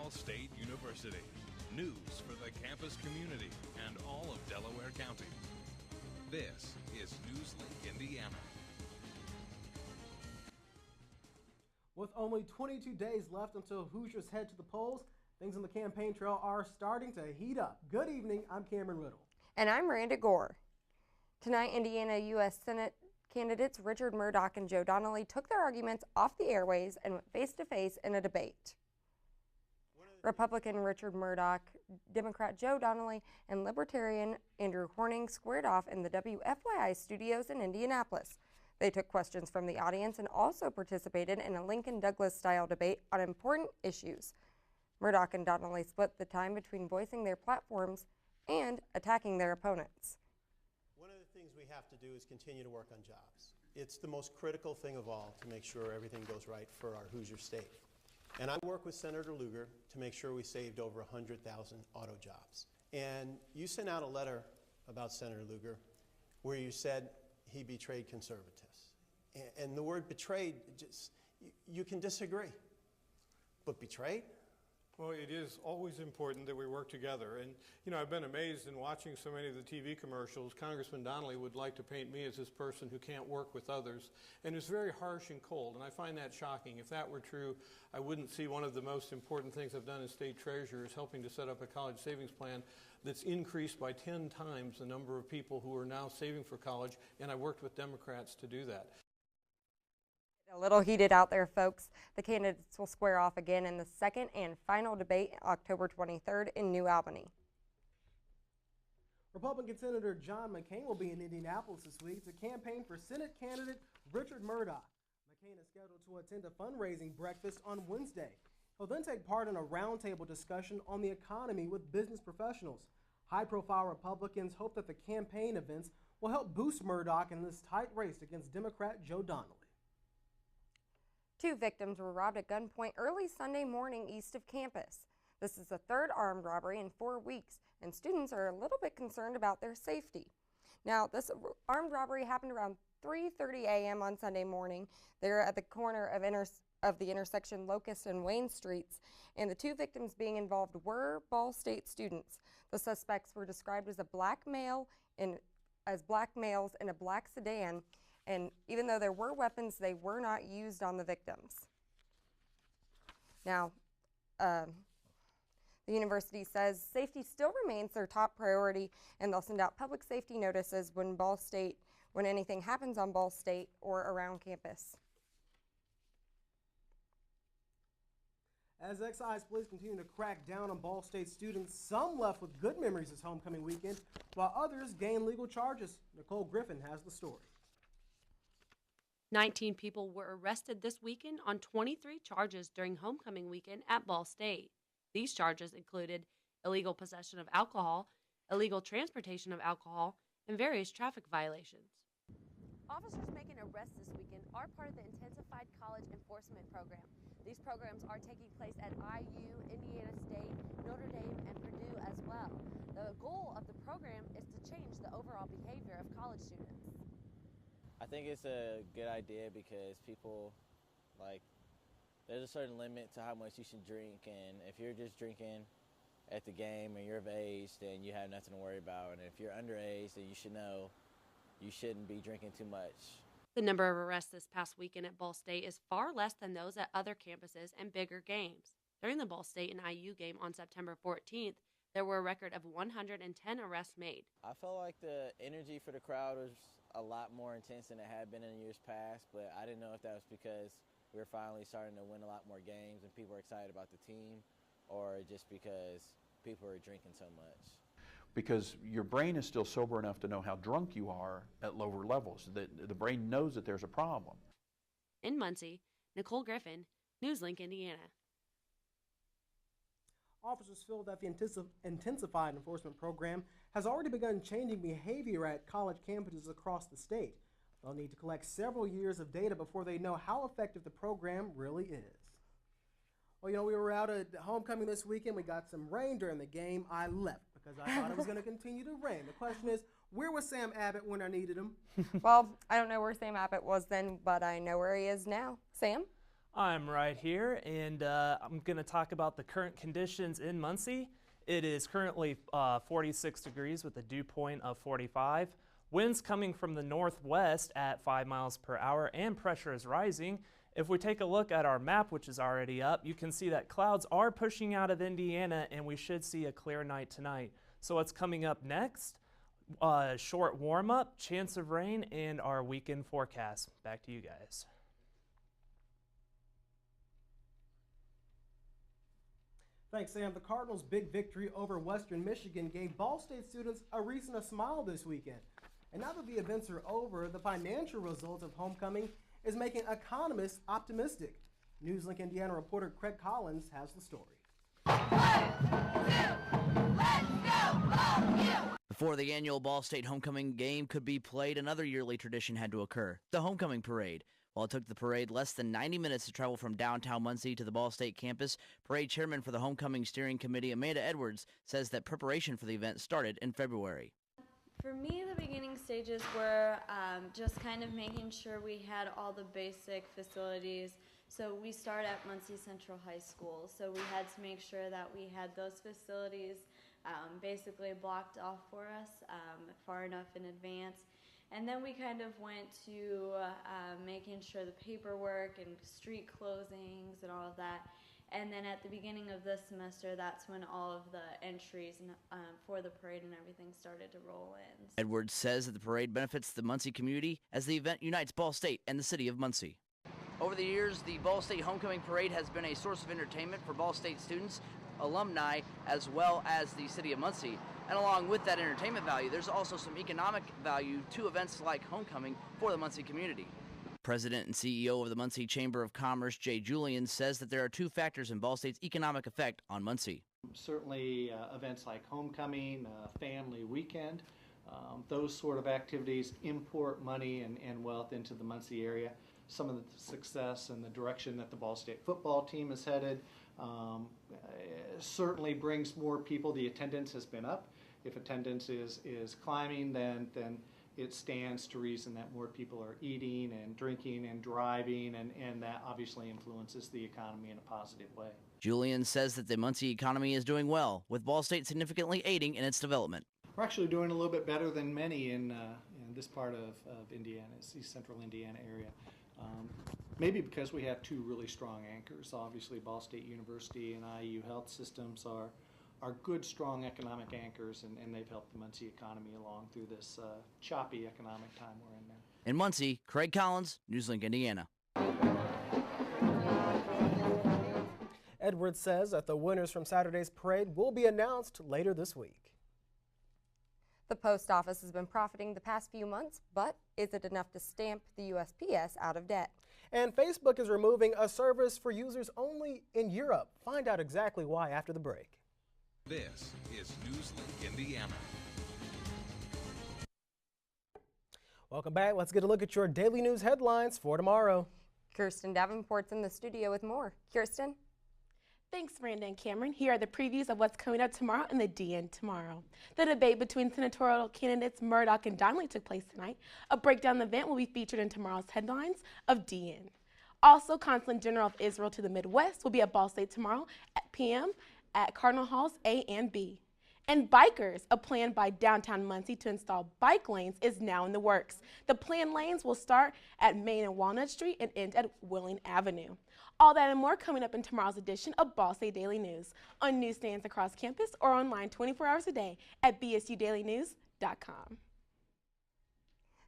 Ball State University. News for the campus community and all of Delaware County. This is NewsLink Indiana. With only 22 days left until Hoosiers head to the polls, things on the campaign trail are starting to heat up. Good evening, I'm Cameron Riddle. And I'm Miranda Gore. Tonight, Indiana U.S. Senate candidates Richard Murdoch and Joe Donnelly took their arguments off the airways and went face-to-face in a debate. Republican Richard Murdoch, Democrat Joe Donnelly, and Libertarian Andrew Horning squared off in the WFYI studios in Indianapolis. They took questions from the audience and also participated in a Lincoln Douglas-style debate on important issues. Murdoch and Donnelly split the time between voicing their platforms and attacking their opponents. One of the things we have to do is continue to work on jobs. It's the most critical thing of all to make sure everything goes right for our Hoosier state. And I work with Senator Lugar to make sure we saved over 100,000 auto jobs. And you sent out a letter about Senator Lugar where you said he betrayed conservatives. And the word betrayed, you can disagree, but betrayed? Well, it is always important that we work together. And, you know, I've been amazed in watching so many of the TV commercials. Congressman Donnelly would like to paint me as this person who can't work with others and is very harsh and cold. And I find that shocking. If that were true, I wouldn't see one of the most important things I've done as state treasurer is helping to set up a college savings plan that's increased by 10 times the number of people who are now saving for college. And I worked with Democrats to do that. A little heated out there, folks. The candidates will square off again in the second and final debate October 23rd in New Albany. Republican Senator John McCain will be in Indianapolis this week to campaign for Senate candidate Richard Murdoch. McCain is scheduled to attend a fundraising breakfast on Wednesday. He'll then take part in a roundtable discussion on the economy with business professionals. High-profile Republicans hope that the campaign events will help boost Murdoch in this tight race against Democrat Joe Donnelly. 2 victims were robbed at gunpoint early Sunday morning east of campus. This is the third armed robbery in 4 weeks, and students are a little bit concerned about their safety. Now, this armed robbery happened around 3:30 a.m. on Sunday morning. They're at the corner of the intersection Locust and Wayne Streets, and the 2 victims being involved were Ball State students. The suspects were described as black males in a black sedan. And even though there were weapons, they were not used on the victims. Now, the university says safety still remains their top priority, and they'll send out public safety notices when anything happens on Ball State or around campus. As excise police continue to crack down on Ball State students, some left with good memories this homecoming weekend, while others gain legal charges. Nicole Griffin has the story. 19 people were arrested this weekend on 23 charges during homecoming weekend at Ball State. These charges included illegal possession of alcohol, illegal transportation of alcohol, and various traffic violations. Officers making arrests this weekend are part of the Intensified College Enforcement Program. These programs are taking place at IU, Indiana State, Notre Dame, and Purdue as well. The goal of the program is to change the overall behavior of college students. I think it's a good idea because people, there's a certain limit to how much you should drink, and if you're just drinking at the game and you're of age, then you have nothing to worry about, and if you're underage, then you should know you shouldn't be drinking too much. The number of arrests this past weekend at Ball State is far less than those at other campuses and bigger games. During the Ball State and IU game on September 14th, there were a record of 110 arrests made. I felt like the energy for the crowd was a lot more intense than it had been in years past, but I didn't know if that was because we were finally starting to win a lot more games and people were excited about the team, or just because people were drinking so much. Because your brain is still sober enough to know how drunk you are at lower levels. The brain knows that there's a problem. In Muncie, Nicole Griffin, NewsLink, Indiana. Officers feel that the intensified enforcement program has already begun changing behavior at college campuses across the state. They'll need to collect several years of data before they know how effective the program really is. Well, you know, we were out at homecoming this weekend. We got some rain during the game. I left because I thought it was going to continue to rain. The question is, where was Sam Abbott when I needed him? Well, I don't know where Sam Abbott was then, but I know where he is now. Sam? I'm right here, and I'm going to talk about the current conditions in Muncie. It is currently 46 degrees with a dew point of 45. Winds coming from the northwest at 5 miles per hour, and pressure is rising. If we take a look at our map, which is already up, you can see that clouds are pushing out of Indiana, and we should see a clear night tonight. So what's coming up next? Short warm-up, chance of rain, and our weekend forecast. Back to you guys. Thanks, Sam. The Cardinals' big victory over Western Michigan gave Ball State students a reason to smile this weekend. And now that the events are over, the financial results of homecoming is making economists optimistic. NewsLink Indiana reporter Craig Collins has the story. 1, 2, let's go, Ball U! Before the annual Ball State homecoming game could be played, another yearly tradition had to occur, the homecoming parade. While it took the parade less than 90 minutes to travel from downtown Muncie to the Ball State campus, parade chairman for the Homecoming Steering Committee, Amanda Edwards, says that preparation for the event started in February. For me, the beginning stages were just kind of making sure we had all the basic facilities. So we start at Muncie Central High School, so we had to make sure that we had those facilities basically blocked off for us far enough in advance. And then we kind of went to making sure the paperwork and street closings and all of that. And then at the beginning of this semester, that's when all of the entries for the parade and everything started to roll in. Edwards says that the parade benefits the Muncie community as the event unites Ball State and the city of Muncie. Over the years, the Ball State Homecoming Parade has been a source of entertainment for Ball State students, alumni, as well as the city of Muncie. And along with that entertainment value, there's also some economic value to events like homecoming for the Muncie community. President and CEO of the Muncie Chamber of Commerce, Jay Julian, says that there are two factors in Ball State's economic effect on Muncie. Certainly events like homecoming, family weekend, those sort of activities import money and wealth into the Muncie area. Some of the success and the direction that the Ball State football team is headed certainly brings more people. The attendance has been up. If attendance is climbing, then it stands to reason that more people are eating and drinking and driving, and that obviously influences the economy in a positive way. Julian says that the Muncie economy is doing well, with Ball State significantly aiding in its development. We're actually doing a little bit better than many in this part of Indiana, it's East Central Indiana area. Maybe because we have two really strong anchors. Obviously, Ball State University and IU Health Systems are good, strong economic anchors, and they've helped the Muncie economy along through this choppy economic time we're in now. In Muncie, Craig Collins, NewsLink Indiana. Edwards says that the winners from Saturday's parade will be announced later this week. The post office has been profiting the past few months, but is it enough to stamp the USPS out of debt? And Facebook is removing a service for users only in Europe. Find out exactly why after the break. This is NewsLink Indiana. Welcome back. Let's get a look at your daily news headlines for tomorrow. Kirsten Davenport's in the studio with more. Kirsten? Thanks, Miranda and Cameron. Here are the previews of what's coming up tomorrow in the DN Tomorrow. The debate between senatorial candidates Murdoch and Donnelly took place tonight. A breakdown of the event will be featured in tomorrow's headlines of DN. Also, Consulate General of Israel to the Midwest will be at Ball State tomorrow at p.m. at Cardinal Halls A and B. And Bikers, a plan by downtown Muncie to install bike lanes, is now in the works. The planned lanes will start at Main and Walnut Street and end at Willing Avenue. All that and more coming up in tomorrow's edition of Ball State Daily News on newsstands across campus or online 24 hours a day at bsudailynews.com.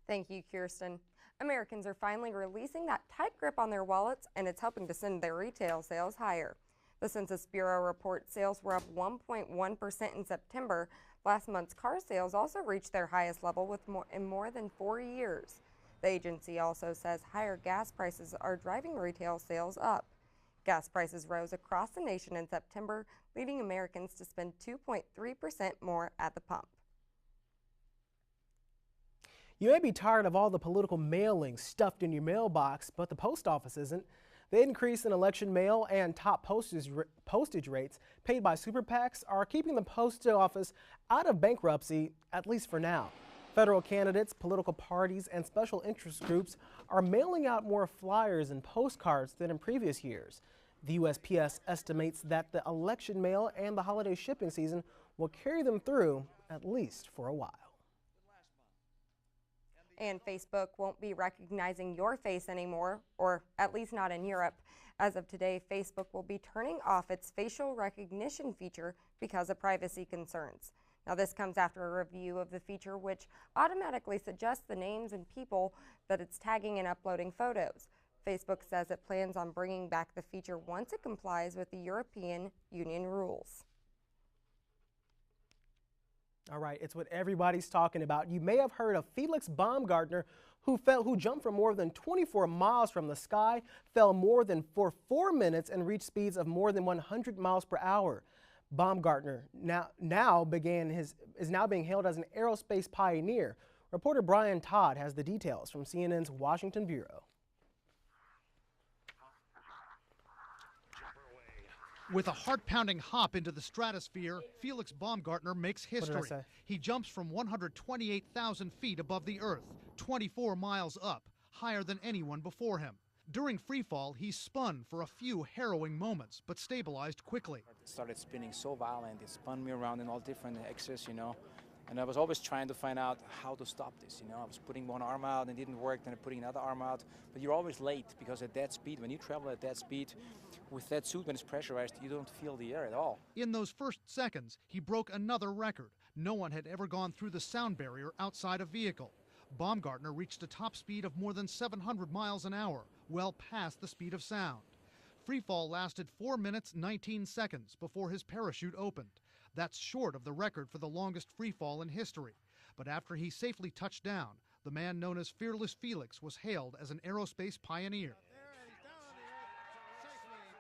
Thank you, Kirsten. Americans are finally releasing that tight grip on their wallets, and it's helping to send their retail sales higher. The Census Bureau reports sales were up 1.1% in September. Last month's car sales also reached their highest level in more than 4 years. The agency also says higher gas prices are driving retail sales up. Gas prices rose across the nation in September, leading Americans to spend 2.3% more at the pump. You may be tired of all the political mailings stuffed in your mailbox, but the post office isn't. The increase in election mail and top postage rates paid by super PACs are keeping the post office out of bankruptcy, at least for now. Federal candidates, political parties, and special interest groups are mailing out more flyers and postcards than in previous years. The USPS estimates that the election mail and the holiday shipping season will carry them through at least for a while. And Facebook won't be recognizing your face anymore, or at least not in Europe. As of today, Facebook will be turning off its facial recognition feature because of privacy concerns. Now, this comes after a review of the feature, which automatically suggests the names and people that it's tagging and uploading photos. Facebook says it plans on bringing back the feature once it complies with the European Union rules. All right, it's what everybody's talking about. You may have heard of Felix Baumgartner, who jumped from more than 24 miles from the sky, fell more than for 4 minutes, and reached speeds of more than 100 miles per hour. Baumgartner is now being hailed as an aerospace pioneer. Reporter Brian Todd has the details from CNN's Washington Bureau. With a heart-pounding hop into the stratosphere, Felix Baumgartner makes history. He jumps from 128,000 feet above the Earth, 24 miles up, higher than anyone before him. During freefall, he spun for a few harrowing moments, but stabilized quickly. It started spinning so violent, it spun me around in all different axes, and I was always trying to find out how to stop this, I was putting one arm out and it didn't work, then putting another arm out, but you're always late because at that speed, when you travel at that speed, with that suit, when it's pressurized, you don't feel the air at all. In those first seconds, he broke another record. No one had ever gone through the sound barrier outside a vehicle. Baumgartner reached a top speed of more than 700 miles an hour, well past the speed of sound. Freefall lasted 4 minutes, 19 seconds before his parachute opened. That's short of the record for the longest freefall in history. But after he safely touched down, the man known as Fearless Felix was hailed as an aerospace pioneer.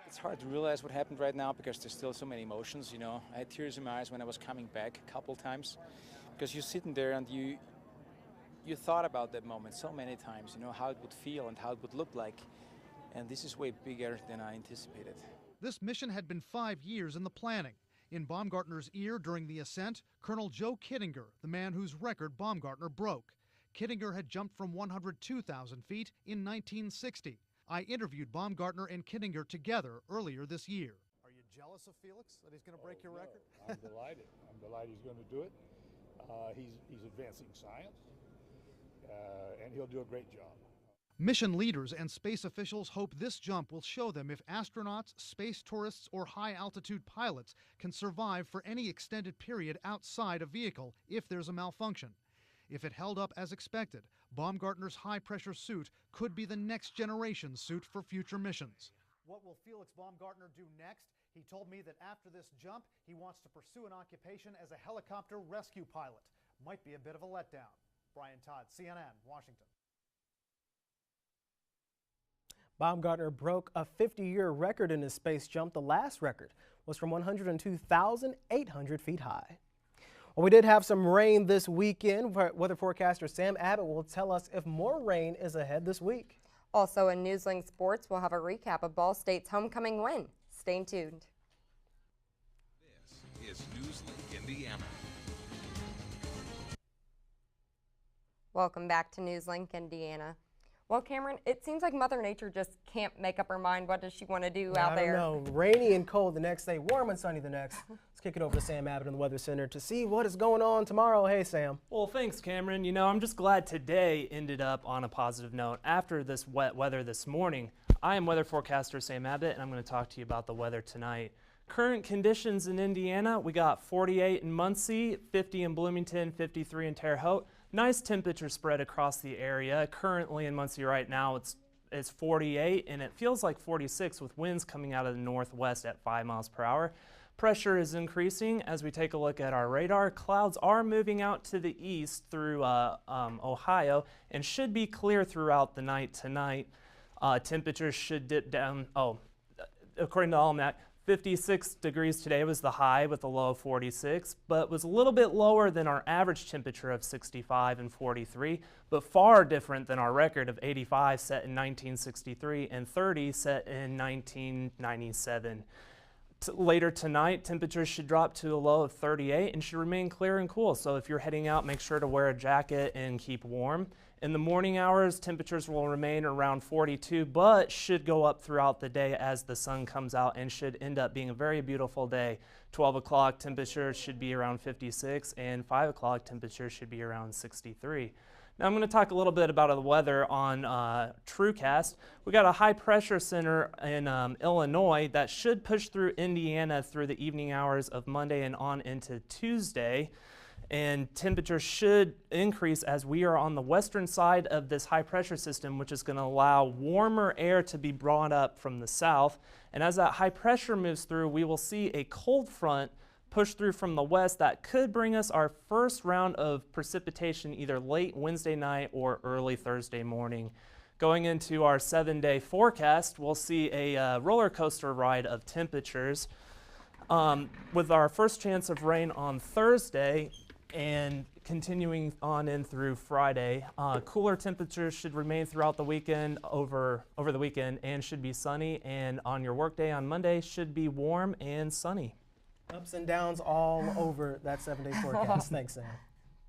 It's hard to realize what happened right now because there's still so many emotions, I had tears in my eyes when I was coming back a couple times because you're sitting there and you thought about that moment so many times, how it would feel and how it would look like. And this is way bigger than I anticipated. This mission had been 5 years in the planning. In Baumgartner's ear during the ascent, Colonel Joe Kittinger, the man whose record Baumgartner broke. Kittinger had jumped from 102,000 feet in 1960. I interviewed Baumgartner and Kittinger together earlier this year. Are you jealous of Felix that he's going to break your record? I'm delighted. I'm delighted he's going to do it. He's advancing science, and he'll do a great job. Mission leaders and space officials hope this jump will show them if astronauts, space tourists, or high-altitude pilots can survive for any extended period outside a vehicle if there's a malfunction. If it held up as expected, Baumgartner's high-pressure suit could be the next generation suit for future missions. What will Felix Baumgartner do next? He told me that after this jump, he wants to pursue an occupation as a helicopter rescue pilot. Might be a bit of a letdown. Brian Todd, CNN, Washington. Baumgartner broke a 50-year record in his space jump. The last record was from 102,800 feet high. Well, we did have some rain this weekend. Weather forecaster Sam Abbott will tell us if more rain is ahead this week. Also in NewsLink Sports, we'll have a recap of Ball State's homecoming win. Stay tuned. This is NewsLink Indiana. Welcome back to NewsLink Indiana. Well, Cameron, it seems like Mother Nature just can't make up her mind. What does she want to do out there? I don't know. Rainy and cold the next day, warm and sunny the next. Let's kick it over to Sam Abbott in the Weather Center to see what is going on tomorrow. Hey, Sam. Well, thanks, Cameron. I'm just glad today ended up on a positive note. After this wet weather this morning, I am weather forecaster Sam Abbott, and I'm going to talk to you about the weather tonight. Current conditions in Indiana, we got 48 in Muncie, 50 in Bloomington, 53 in Terre Haute. Nice temperature spread across the area. Currently in Muncie right now, it's 48, and it feels like 46 with winds coming out of the northwest at 5 miles per hour. Pressure is increasing as we take a look at our radar. Clouds are moving out to the east through Ohio and should be clear throughout the night tonight. Temperatures should dip down. According to Almanac, 56 degrees today was the high with a low of 46, but was a little bit lower than our average temperature of 65 and 43, but far different than our record of 85 set in 1963 and 30 set in 1997. Later tonight, temperatures should drop to a low of 38 and should remain clear and cool. So if you're heading out, make sure to wear a jacket and keep warm. In the morning hours, temperatures will remain around 42, but should go up throughout the day as the sun comes out and should end up being a very beautiful day. 12 o'clock, temperatures should be around 56, and 5 o'clock, temperatures should be around 63. Now I'm going to talk a little bit about the weather on TrueCast. We got a high pressure center in Illinois that should push through Indiana through the evening hours of Monday and on into Tuesday. And temperatures should increase as we are on the western side of this high pressure system, which is going to allow warmer air to be brought up from the south. And as that high pressure moves through, we will see a cold front push through from the west that could bring us our first round of precipitation either late Wednesday night or early Thursday morning. Going into our 7-day forecast, we'll see a roller coaster ride of temperatures with our first chance of rain on Thursday and continuing on in through Friday. Cooler temperatures should remain throughout the weekend, over the weekend, and should be sunny. And on your workday on Monday should be warm and sunny. Ups and downs all over that 7-day forecast. Thanks, Sam.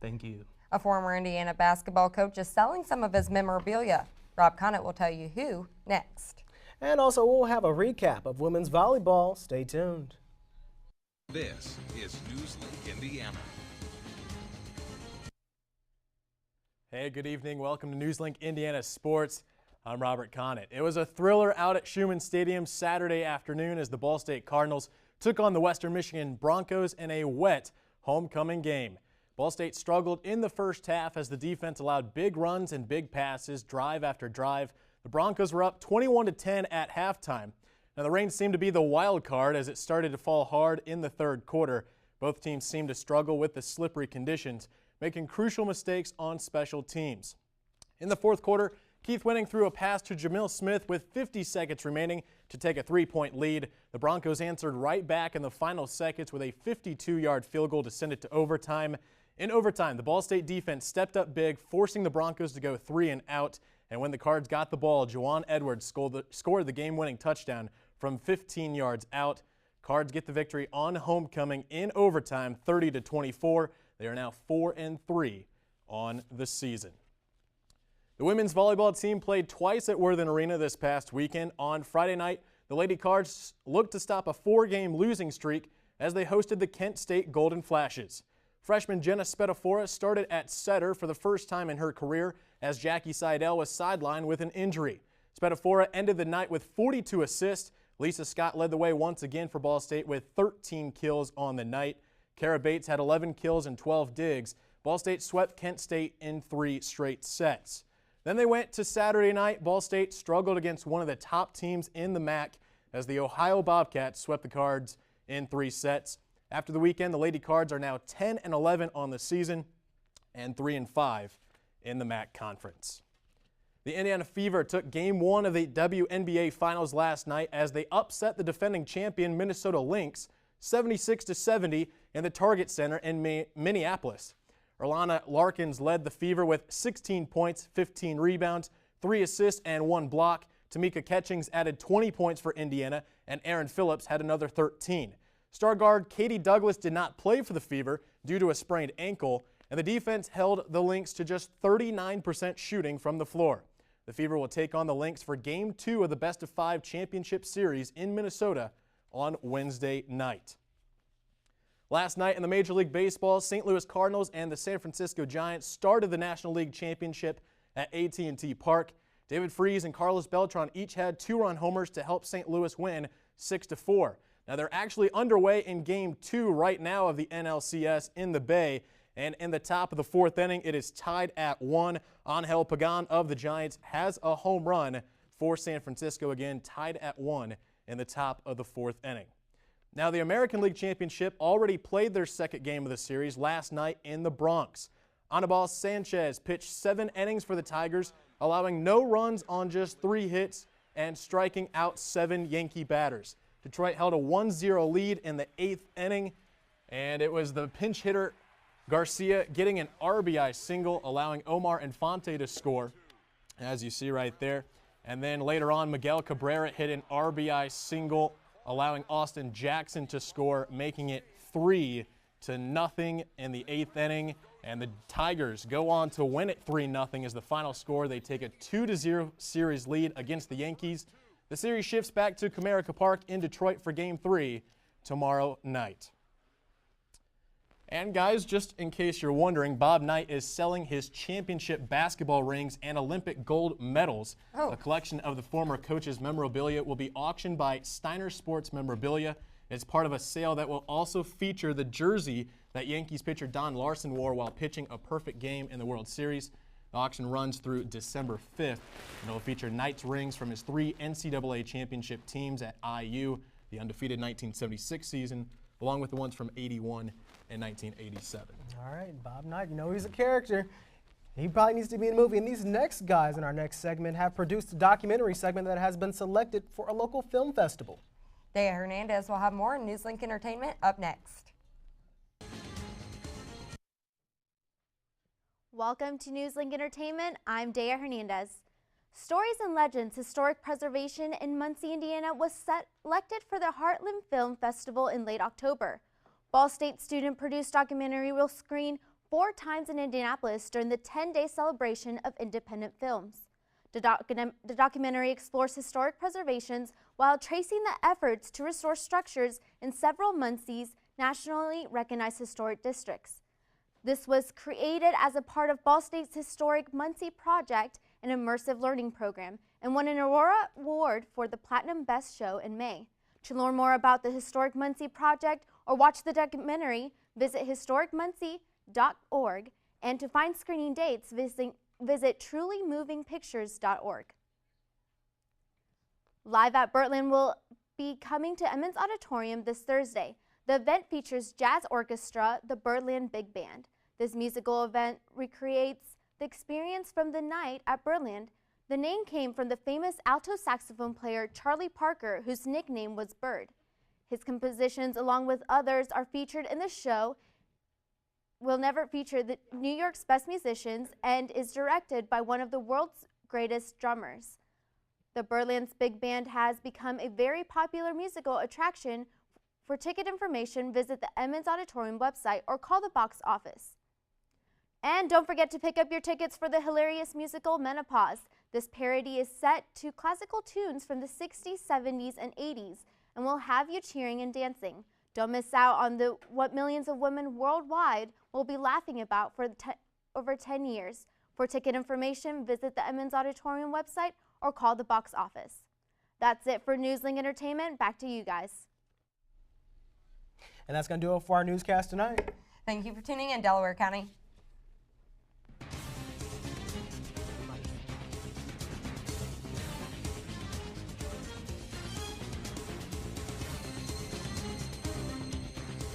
Thank you. A former Indiana basketball coach is selling some of his memorabilia. Rob Conant will tell you who next. And also, we'll have a recap of women's volleyball. Stay tuned. This is NewsLink Indiana. Hey, good evening. Welcome to NewsLink Indiana Sports. I'm Robert Conant. It was a thriller out at Schumann Stadium Saturday afternoon as the Ball State Cardinals took on the Western Michigan Broncos in a wet homecoming game. Ball State struggled in the first half as the defense allowed big runs and big passes, drive after drive. The Broncos were up 21-10 at halftime. Now, the rain seemed to be the wild card as it started to fall hard in the third quarter. Both teams seemed to struggle with the slippery conditions, making crucial mistakes on special teams. In the fourth quarter, Keith Winning threw a pass to Jamil Smith with 50 seconds remaining to take a 3-point lead. The Broncos answered right back in the final seconds with a 52-yard field goal to send it to overtime. In overtime, the Ball State defense stepped up big, forcing the Broncos to go 3 and out. And when the Cards got the ball, Juwan Edwards scored the game-winning touchdown from 15 yards out. Cards get the victory on homecoming in overtime, 30-24. They are now 4-3 on the season. The women's volleyball team played twice at Worthen Arena this past weekend. On Friday night, the Lady Cards looked to stop a 4-game losing streak as they hosted the Kent State Golden Flashes. Freshman Jenna Spetafora started at setter for the first time in her career as Jackie Seidel was sidelined with an injury. Spetafora ended the night with 42 assists. Lisa Scott led the way once again for Ball State with 13 kills on the night. Kara Bates had 11 kills and 12 digs. Ball State swept Kent State in 3 straight sets. Then they went to Saturday night. Ball State struggled against one of the top teams in the MAC as the Ohio Bobcats swept the Cards in 3 sets. After the weekend, the Lady Cards are now 10-11 on the season and 3-5 in the MAC Conference. The Indiana Fever took Game 1 of the WNBA Finals last night as they upset the defending champion Minnesota Lynx 76-70 in the Target Center in Minneapolis. Orlana Larkins led the Fever with 16 points, 15 rebounds, 3 assists, and 1 block. Tamika Catchings added 20 points for Indiana, and Aaron Phillips had another 13. Star guard Katie Douglas did not play for the Fever due to a sprained ankle, and the defense held the Lynx to just 39% shooting from the floor. The Fever will take on the Lynx for Game 2 of the Best-of-5 Championship Series in Minnesota on Wednesday night. Last night in the Major League Baseball, St. Louis Cardinals and the San Francisco Giants started the National League Championship at AT&T Park. David Freese and Carlos Beltran each had 2-run homers to help St. Louis win 6-4. Now they're actually underway in Game 2 right now of the NLCS in the Bay, and in the top of the 4th inning, it is tied at 1. Angel Pagan of the Giants has a home run for San Francisco, again tied at 1 in the top of the 4th inning. Now, the American League Championship already played their second game of the series last night in the Bronx. Anibal Sanchez pitched 7 innings for the Tigers, allowing no runs on just 3 hits and striking out 7 Yankee batters. Detroit held a 1-0 lead in the 8th inning, and it was the pinch hitter Garcia getting an RBI single, allowing Omar Infante to score, as you see right there. And then later on, Miguel Cabrera hit an RBI single allowing Austin Jackson to score, making it 3-0 in the 8th inning. And the Tigers go on to win it 3-0 as the final score. They take a 2-0 series lead against the Yankees. The series shifts back to Comerica Park in Detroit for Game 3 tomorrow night. And guys, just in case you're wondering, Bob Knight is selling his championship basketball rings and Olympic gold medals. A collection of the former coach's memorabilia will be auctioned by Steiner Sports Memorabilia. It's part of a sale that will also feature the jersey that Yankees pitcher Don Larson wore while pitching a perfect game in the World Series. The auction runs through December 5th, and it will feature Knight's rings from his 3 NCAA championship teams at IU, the undefeated 1976 season, along with the ones from '81 and 1987. All right, Bob Knight, you know he's a character. He probably needs to be in a movie. And these next guys in our next segment have produced a documentary segment that has been selected for a local film festival. Dea Hernandez will have more in NewsLink Entertainment up next. Welcome to NewsLink Entertainment. I'm Dea Hernandez. Stories and Legends Historic Preservation in Muncie, Indiana was selected for the Heartland Film Festival in late October. Ball State student-produced documentary will screen 4 times in Indianapolis during the 10-day celebration of independent films. The documentary explores historic preservations while tracing the efforts to restore structures in several Muncie's nationally recognized historic districts. This was created as a part of Ball State's Historic Muncie Project, an immersive learning program, and won an Aurora Award for the Platinum Best Show in May. To learn more about the Historic Muncie Project or watch the documentary, visit historicmuncie.org, and to find screening dates, visit trulymovingpictures.org. Live at Birdland will be coming to Emmons Auditorium this Thursday. The event features jazz orchestra, the Birdland Big Band. This musical event recreates the experience from the night at Birdland. The name came from the famous alto saxophone player Charlie Parker, whose nickname was Bird. His compositions, along with others, are featured in the show. Will never feature the New York's best musicians and is directed by one of the world's greatest drummers. The Birdland's Big Band has become a very popular musical attraction. For ticket information, visit the Emmons Auditorium website or call the box office. And don't forget to pick up your tickets for the hilarious musical Menopause. This parody is set to classical tunes from the 60s, 70s, and 80s and will have you cheering and dancing. Don't miss out on what millions of women worldwide will be laughing about for over 10 years. For ticket information, visit the Emmons Auditorium website or call the box office. That's it for NewsLink Entertainment. Back to you guys. And that's going to do it for our newscast tonight. Thank you for tuning in, Delaware County.